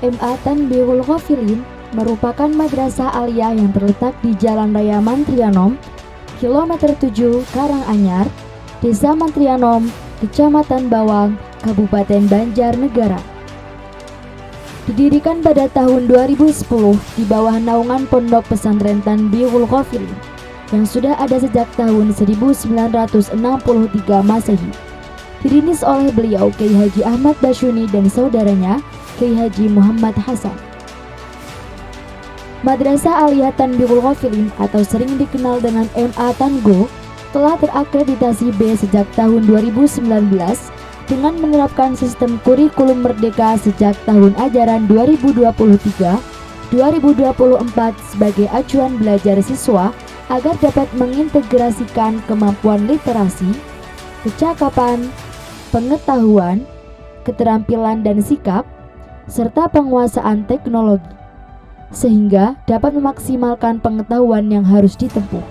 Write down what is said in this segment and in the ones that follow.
MA Tanbihul Ghafilin merupakan madrasah aliyah yang terletak di Jalan Raya Mantrianom, kilometer 7 Karanganyar, Desa Mantrianom, Kecamatan Bawang, Kabupaten Banjarnegara. Didirikan pada tahun 2010 di bawah naungan Pondok Pesantren Tanbihul Ghafilin yang sudah ada sejak tahun 1963 Masehi. Dirintis oleh beliau Kiai Haji Ahmad Basyuni dan saudaranya Kiai Haji Muhammad Hasan. Madrasah Aliyah Tanbihul Ghafilin atau sering dikenal dengan MA Tango telah terakreditasi B sejak tahun 2019 dengan menerapkan sistem kurikulum merdeka sejak tahun ajaran 2023-2024 sebagai acuan belajar siswa agar dapat mengintegrasikan kemampuan literasi, kecakapan, pengetahuan, keterampilan dan sikap, serta penguasaan teknologi, sehingga dapat memaksimalkan pengetahuan yang harus ditempuh.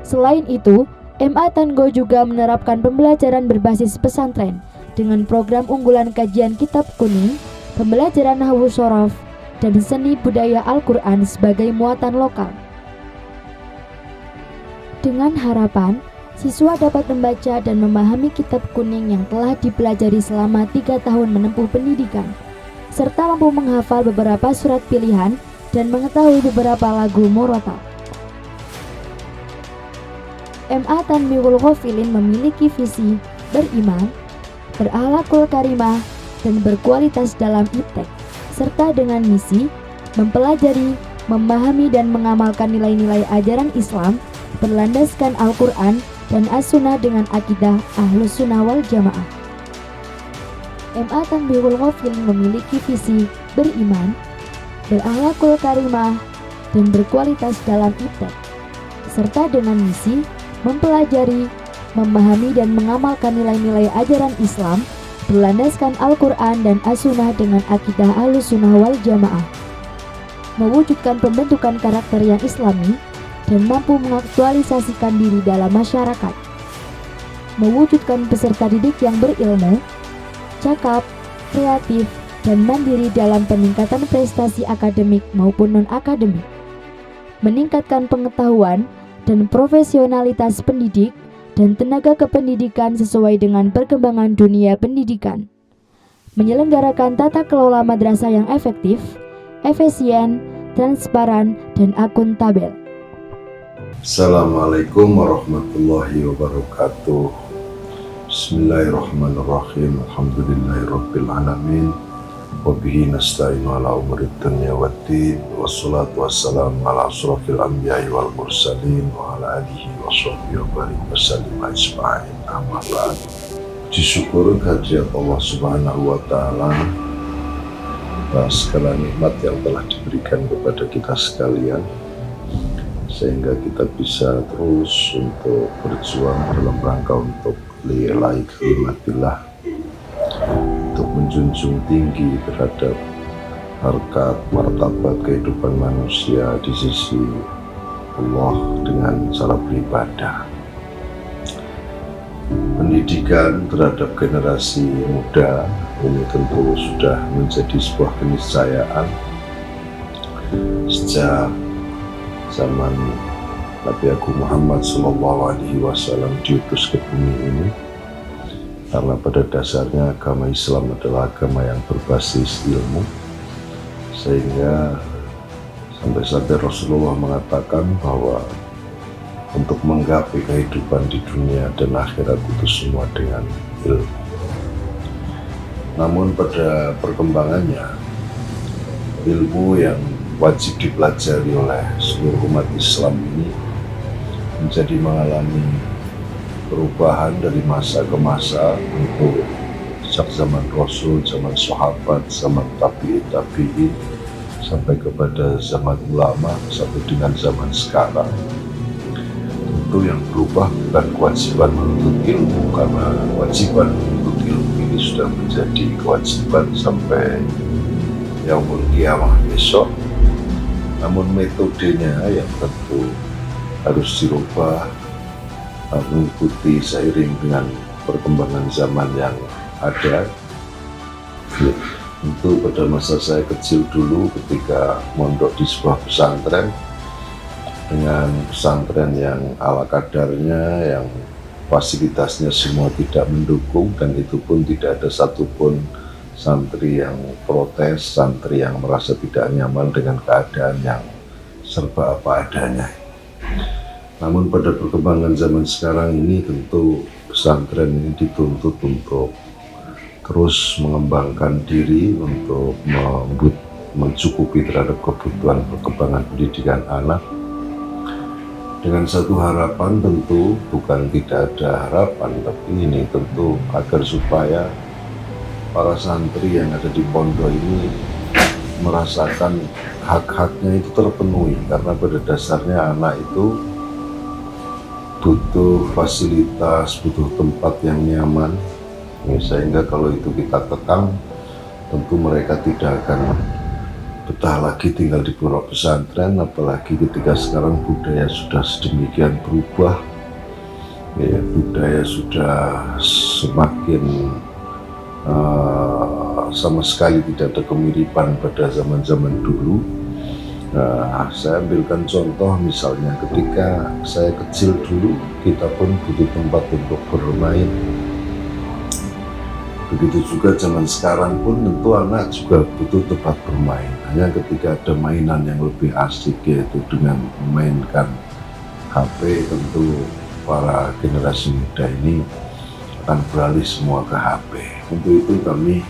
Selain itu, MA Tango juga menerapkan pembelajaran berbasis pesantren dengan program unggulan kajian kitab kuning, pembelajaran nahwu shorof, dan seni budaya Al-Quran sebagai muatan lokal. Dengan harapan, siswa dapat membaca dan memahami kitab kuning yang telah dipelajari selama 3 tahun menempuh pendidikan, serta mampu menghafal beberapa surat pilihan dan mengetahui beberapa lagu murotal. MA Tanbihul Ghafilin memiliki visi beriman, berakhlakul karimah, dan berkualitas dalam iptek, serta dengan misi mempelajari, memahami dan mengamalkan nilai-nilai ajaran Islam berlandaskan Al-Quran dan As-Sunnah dengan akidah Ahlus Sunnah wal Jamaah. MA Tanbihul Ghafilin memiliki visi beriman, berakhlakul karimah, dan berkualitas dalam iptek, serta dengan misi mempelajari, memahami dan mengamalkan nilai-nilai ajaran Islam berlandaskan Al-Quran dan As-Sunnah dengan akidah Ahlus Sunnah wal Jamaah, mewujudkan pembentukan karakter yang islami dan mampu mengaktualisasikan diri dalam masyarakat, mewujudkan peserta didik yang berilmu, cakap, kreatif, dan mandiri dalam peningkatan prestasi akademik maupun non-akademik, meningkatkan pengetahuan dan profesionalitas pendidik dan tenaga kependidikan sesuai dengan perkembangan dunia pendidikan, menyelenggarakan tata kelola madrasah yang efektif, efisien, transparan, dan akuntabel. Assalamualaikum warahmatullahi wabarakatuh. Bismillahirrahmanirrahim. Alhamdulillahirabbil alamin. Wabihi nasta'inu ala umuri dunya waddin. Wassalatu wassalamu ala asrofil anbiya'i wal mursalin wa ala alihi wa sahbihi wa barik wa sallim ajma'in. Amma ba'd. Disyukur kehadirat Allah Subhanahu wa taala atas segala nikmat yang telah diberikan kepada kita sekalian, sehingga kita bisa terus untuk berjuang dalam rangka untuk lillahi kalimatillah, untuk menjunjung tinggi terhadap harkat martabat kehidupan manusia di sisi Allah dengan cara beribadah. Pendidikan terhadap generasi muda ini tentu sudah menjadi sebuah keniscayaan sejak zaman Nabi Agung Muhammad SAW diutus ke bumi ini, karena pada dasarnya agama Islam adalah agama yang berbasis ilmu, sehingga sampai Rasulullah mengatakan bahwa untuk menggapai kehidupan di dunia dan akhirat itu semua dengan ilmu. Namun pada perkembangannya, ilmu yang wajib dipelajari oleh seluruh umat Islam ini menjadi mengalami perubahan dari masa ke masa, untuk sejak zaman Rasul, zaman sahabat, zaman tabi'in, sampai kepada zaman ulama, sampai dengan zaman sekarang. Tentu yang berubah bukan kewajiban menuntut ilmu, karena kewajiban menuntut ilmu ini sudah menjadi kewajiban sampai yaumul qiyamah besok. Namun metodenya yang tentu harus dirubah, mengikuti seiring dengan perkembangan zaman yang ada. Tentu pada masa saya kecil dulu ketika mondok di sebuah pesantren, dengan pesantren yang ala kadarnya, yang fasilitasnya semua tidak mendukung, dan itu pun tidak ada satupun santri yang protes, santri yang merasa tidak nyaman dengan keadaan yang serba apa adanya. Namun pada perkembangan zaman sekarang ini tentu pesantren ini dituntut untuk terus mengembangkan diri untuk mencukupi terhadap kebutuhan perkembangan pendidikan anak, dengan satu harapan, tentu bukan tidak ada harapan, tapi ini tentu agar supaya para santri yang ada di pondok ini merasakan hak-haknya itu terpenuhi, karena pada dasarnya anak itu butuh fasilitas, butuh tempat yang nyaman, sehingga kalau itu kita kekang, tentu mereka tidak akan betah lagi tinggal di pondok pesantren, apalagi ketika sekarang budaya sudah sedemikian berubah, ya, budaya sudah semakin sama sekali tidak ada kemiripan pada zaman-zaman dulu. Saya ambilkan contoh, misalnya ketika saya kecil dulu, kita pun butuh tempat untuk bermain. Begitu juga zaman sekarang pun tentu anak juga butuh tempat bermain. Hanya ketika ada mainan yang lebih asik, yaitu dengan memainkan HP, tentu para generasi muda ini akan beralih semua ke HP. Untuk itu kami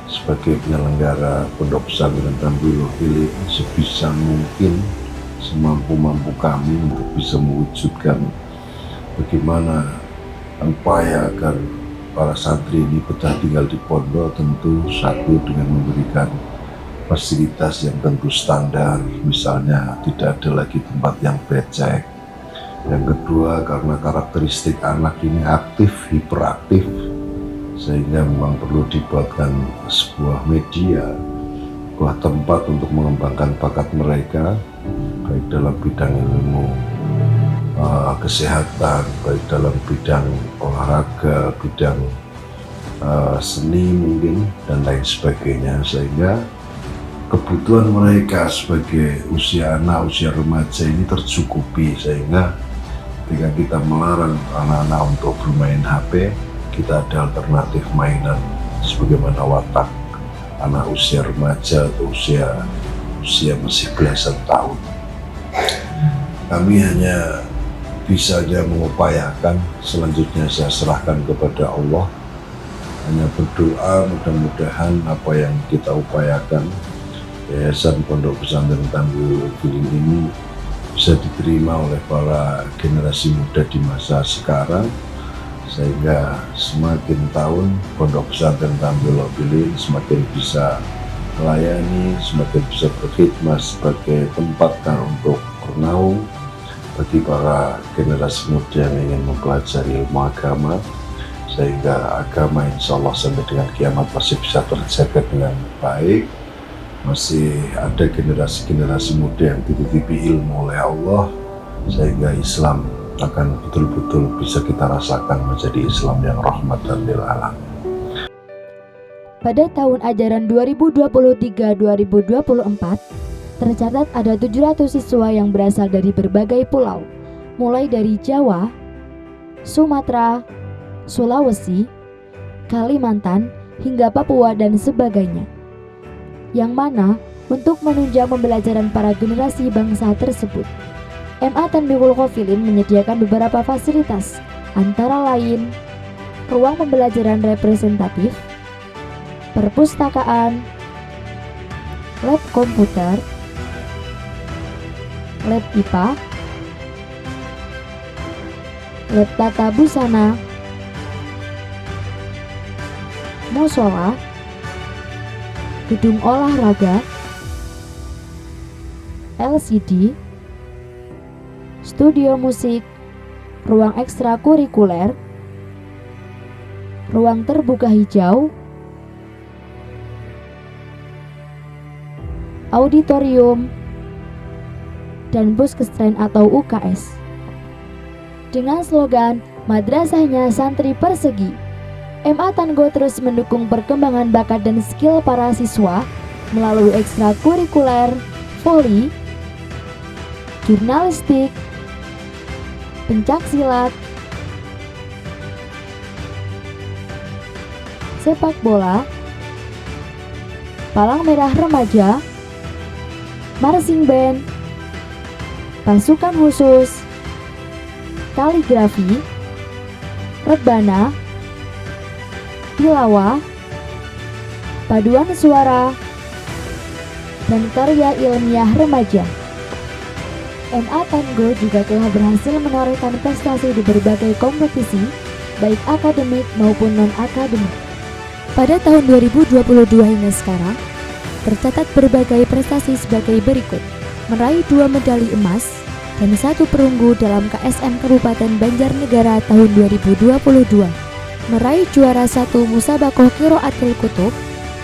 sebagai penyelenggara Pondok Pesantren Tambul Pilih sebisa mungkin, semampu-mampu kami untuk bisa mewujudkan bagaimana upaya agar para santri ini betah tinggal di pondok. Tentu satu, dengan memberikan fasilitas yang tentu standar, misalnya tidak ada lagi tempat yang becek. Yang kedua, karena karakteristik anak ini aktif, hiperaktif, sehingga memang perlu dibuatkan sebuah media, sebuah tempat untuk mengembangkan bakat mereka, baik dalam bidang ilmu kesehatan, baik dalam bidang olahraga, bidang seni mungkin, dan lain sebagainya, sehingga kebutuhan mereka sebagai usia anak, usia remaja ini tercukupi. Sehingga ketika kita melarang anak-anak untuk bermain HP, kita ada alternatif mainan sebagaimana watak anak usia remaja atau usia masih belasan tahun. Kami hanya bisa saja mengupayakan, selanjutnya saya serahkan kepada Allah. Hanya berdoa mudah-mudahan apa yang kita upayakan Yayasan Pondok Pesantren Tambul Pilih ini bisa diterima oleh para generasi muda di masa sekarang, sehingga semakin tahun Pondok Pesantren Tambul Pilih semakin bisa melayani, semakin bisa berkhidmat sebagai tempat untuk bernaung bagi para generasi muda yang ingin mempelajari ilmu agama, sehingga agama insya Allah sampai dengan kiamat masih bisa terjaga dengan baik. Masih ada generasi-generasi muda yang dititipi ilmu oleh Allah, sehingga Islam akan betul-betul bisa kita rasakan menjadi Islam yang rahmatan lil alamin. Pada tahun ajaran 2023-2024, tercatat ada 700 siswa yang berasal dari berbagai pulau, mulai dari Jawa, Sumatera, Sulawesi, Kalimantan, hingga Papua dan sebagainya. Yang mana untuk menunjang pembelajaran para generasi bangsa tersebut, MA Tanbihul Khofilin menyediakan beberapa fasilitas, antara lain ruang pembelajaran representatif, perpustakaan, lab komputer, lab IPA, lab tata busana, musola, gedung olahraga, LCD, studio musik, ruang ekstrakurikuler, ruang terbuka hijau, auditorium, dan puskesren atau UKS. Dengan slogan Madrasahnya Santri Persegi, MA Tanggo terus mendukung perkembangan bakat dan skill para siswa melalui ekstrakurikuler, voli, jurnalistik, pencaksilat, sepak bola, palang merah remaja, marching band, pasukan khusus, kaligrafi, rebana, tilawah, paduan suara, dan karya ilmiah remaja. MA Tanggo juga telah berhasil menorehkan prestasi di berbagai kompetisi, baik akademik maupun non-akademik. Pada tahun 2022 hingga sekarang, tercatat berbagai prestasi sebagai berikut: meraih 2 medali emas dan 1 perunggu dalam KSM Kabupaten Banjarnegara tahun 2022, meraih juara 1 Musabakoh Qiraatul Kutub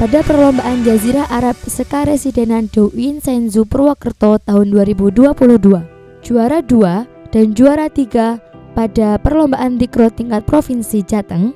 pada perlombaan Jazirah Arab Sekaresidenan Douin Senzu Purwokerto tahun 2022, juara 2 dan juara 3 pada perlombaan Dikro tingkat Provinsi Jateng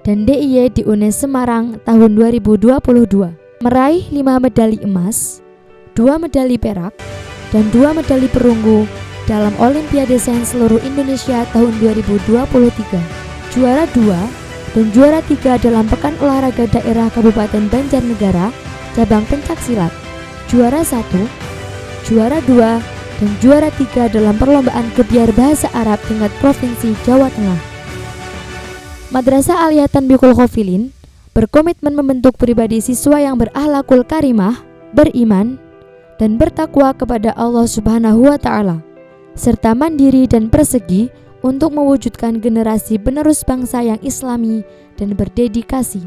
dan DIY di UNES Semarang tahun 2022, meraih 5 medali emas, 2 medali perak, dan 2 medali perunggu dalam Olimpiade Sains seluruh Indonesia tahun 2023, juara 2 dan juara 3 dalam Pekan Olahraga Daerah Kabupaten Banjarnegara cabang pencaksilat, juara 1, juara 2, dan juara 3 dalam perlombaan Gebyar Bahasa Arab tingkat Provinsi Jawa Tengah. Madrasah Aliyah Tanbiqul Ghafilin berkomitmen membentuk pribadi siswa yang berakhlakul karimah, beriman, dan bertakwa kepada Allah Subhanahu wa Ta'ala, serta mandiri dan persegi untuk mewujudkan generasi penerus bangsa yang islami dan berdedikasi.